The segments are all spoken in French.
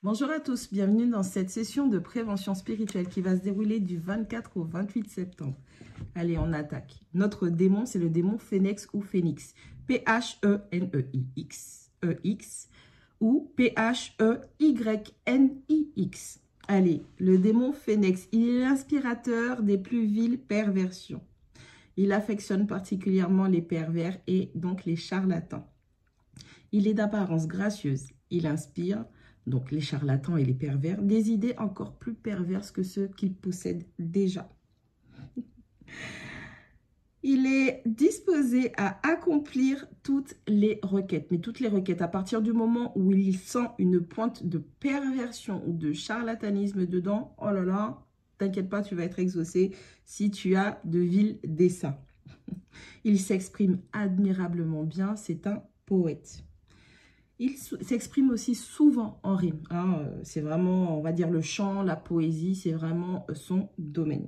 Bonjour à tous, bienvenue dans cette session de prévention spirituelle qui va se dérouler du 24 au 28 septembre. Allez, on attaque. Notre démon, c'est le démon Phénix ou Phénix. P-H-E-N-E-I-X. E-X ou P-H-E-Y-N-I-X. Allez, le démon Phénix, il est l'inspirateur des plus viles perversions. Il affectionne particulièrement les pervers et donc les charlatans. Il est d'apparence gracieuse. Il inspire, donc les charlatans et les pervers, des idées encore plus perverses que ceux qu'il possède déjà. Il est disposé à accomplir toutes les requêtes. Mais toutes les requêtes, à partir du moment où il sent une pointe de perversion ou de charlatanisme dedans, oh là là, t'inquiète pas, tu vas être exaucé si tu as de vils desseins. Il s'exprime admirablement bien, c'est un poète. Il s'exprime aussi souvent en rime. Hein. C'est vraiment, on va dire, le chant, la poésie, c'est vraiment son domaine.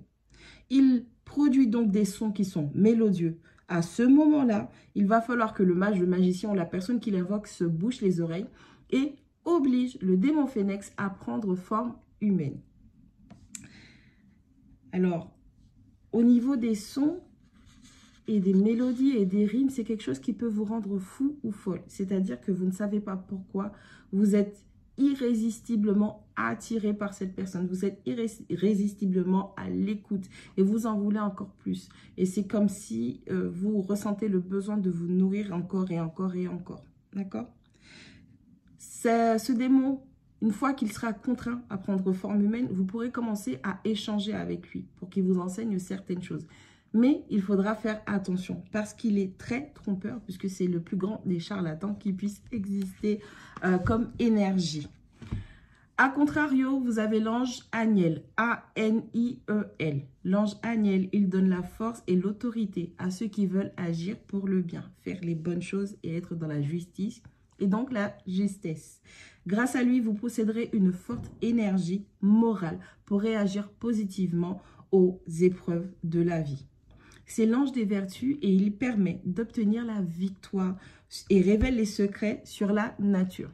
Il produit donc des sons qui sont mélodieux. À ce moment-là, il va falloir que le mage, le magicien ou la personne qui l'invoque se bouche les oreilles et oblige le démon Phénix à prendre forme humaine. Alors, au niveau des sons et des mélodies et des rimes, c'est quelque chose qui peut vous rendre fou ou folle. C'est-à-dire que vous ne savez pas pourquoi vous êtes irrésistiblement attiré par cette personne. Vous êtes irrésistiblement à l'écoute et vous en voulez encore plus. Et c'est comme si vous ressentez le besoin de vous nourrir encore et encore et encore. D'accord? Ce démon, une fois qu'il sera contraint à prendre forme humaine, vous pourrez commencer à échanger avec lui pour qu'il vous enseigne certaines choses. Mais il faudra faire attention parce qu'il est très trompeur puisque c'est le plus grand des charlatans qui puisse exister comme énergie. A contrario, vous avez l'ange Aniel, A-N-I-E-L. L'ange Aniel, il donne la force et l'autorité à ceux qui veulent agir pour le bien, faire les bonnes choses et être dans la justice et donc la justesse. Grâce à lui, vous posséderez une forte énergie morale pour réagir positivement aux épreuves de la vie. C'est l'ange des vertus et il permet d'obtenir la victoire et révèle les secrets sur la nature.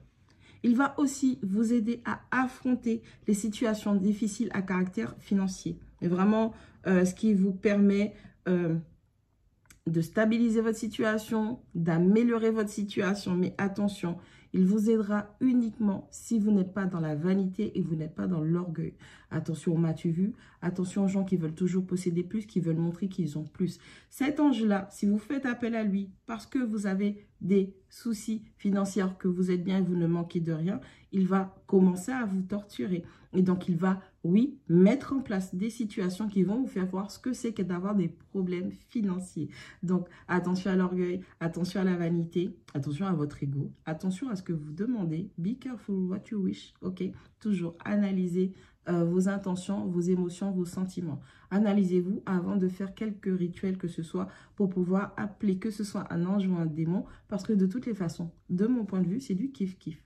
Il va aussi vous aider à affronter les situations difficiles à caractère financier. Et vraiment, ce qui vous permet de stabiliser votre situation, d'améliorer votre situation. Mais attention, il vous aidera uniquement si vous n'êtes pas dans la vanité et vous n'êtes pas dans l'orgueil. Attention aux m'as-tu vu, attention aux gens qui veulent toujours posséder plus, qui veulent montrer qu'ils ont plus. Cet ange-là, si vous faites appel à lui parce que vous avez des soucis financiers, que vous êtes bien et vous ne manquez de rien, il va commencer à vous torturer. Et donc, il va, oui, mettre en place des situations qui vont vous faire voir ce que c'est que d'avoir des problèmes financiers. Donc, attention à l'orgueil, attention à la vanité, attention à votre ego, attention à ce que vous demandez. Be careful what you wish, ok? Toujours analysez vos intentions, vos émotions, vos sentiments. Analysez-vous avant de faire quelques rituels que ce soit pour pouvoir appeler que ce soit un ange ou un démon parce que de toutes les façons, de mon point de vue, c'est du kiff-kiff.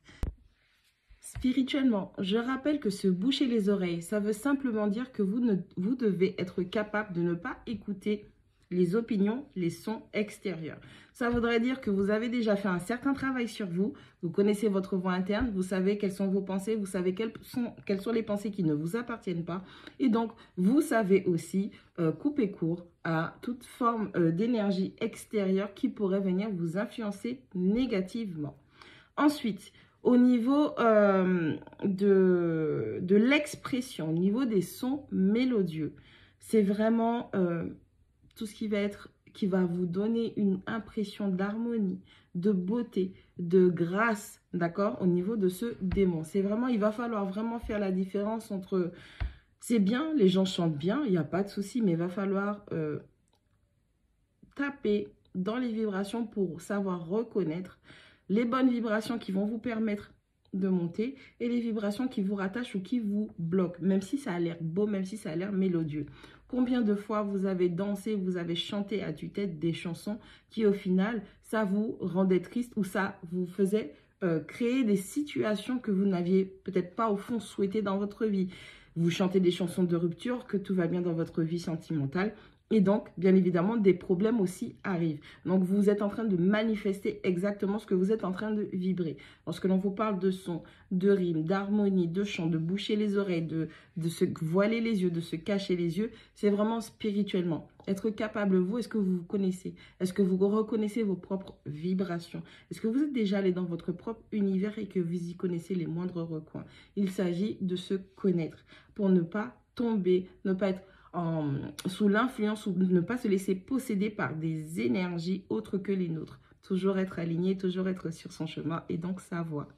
Spirituellement, je rappelle que se boucher les oreilles, ça veut simplement dire que vous devez être capable de ne pas écouter les opinions, les sons extérieurs. Ça voudrait dire que vous avez déjà fait un certain travail sur vous, vous connaissez votre voix interne, vous savez quelles sont vos pensées, vous savez quelles sont les pensées qui ne vous appartiennent pas. Et donc, vous savez aussi couper court à toute forme d'énergie extérieure qui pourrait venir vous influencer négativement. Ensuite, au niveau de l'expression, au niveau des sons mélodieux, c'est vraiment tout ce qui va vous donner une impression d'harmonie, de beauté, de grâce, d'accord, au niveau de ce démon. C'est vraiment, il va falloir vraiment faire la différence entre, c'est bien, les gens chantent bien, il n'y a pas de souci, mais il va falloir taper dans les vibrations pour savoir reconnaître les bonnes vibrations qui vont vous permettre de monter et les vibrations qui vous rattachent ou qui vous bloquent, même si ça a l'air beau, même si ça a l'air mélodieux. Combien de fois vous avez dansé, vous avez chanté à tue-tête des chansons qui au final, ça vous rendait triste ou ça vous faisait créer des situations que vous n'aviez peut-être pas au fond souhaité dans votre vie. Vous chantez des chansons de rupture, que tout va bien dans votre vie sentimentale Et donc, bien évidemment, des problèmes aussi arrivent. Donc, vous êtes en train de manifester exactement ce que vous êtes en train de vibrer. Lorsque l'on vous parle de son, de rime, d'harmonie, de chant, de boucher les oreilles, de se voiler les yeux, de se cacher les yeux, c'est vraiment spirituellement. Être capable, vous, est-ce que vous vous connaissez? Est-ce que vous reconnaissez vos propres vibrations? Est-ce que vous êtes déjà allé dans votre propre univers et que vous y connaissez les moindres recoins? Il s'agit de se connaître pour ne pas tomber, ne pas être sous l'influence ou ne pas se laisser posséder par des énergies autres que les nôtres. Toujours être aligné, toujours être sur son chemin et donc sa voie.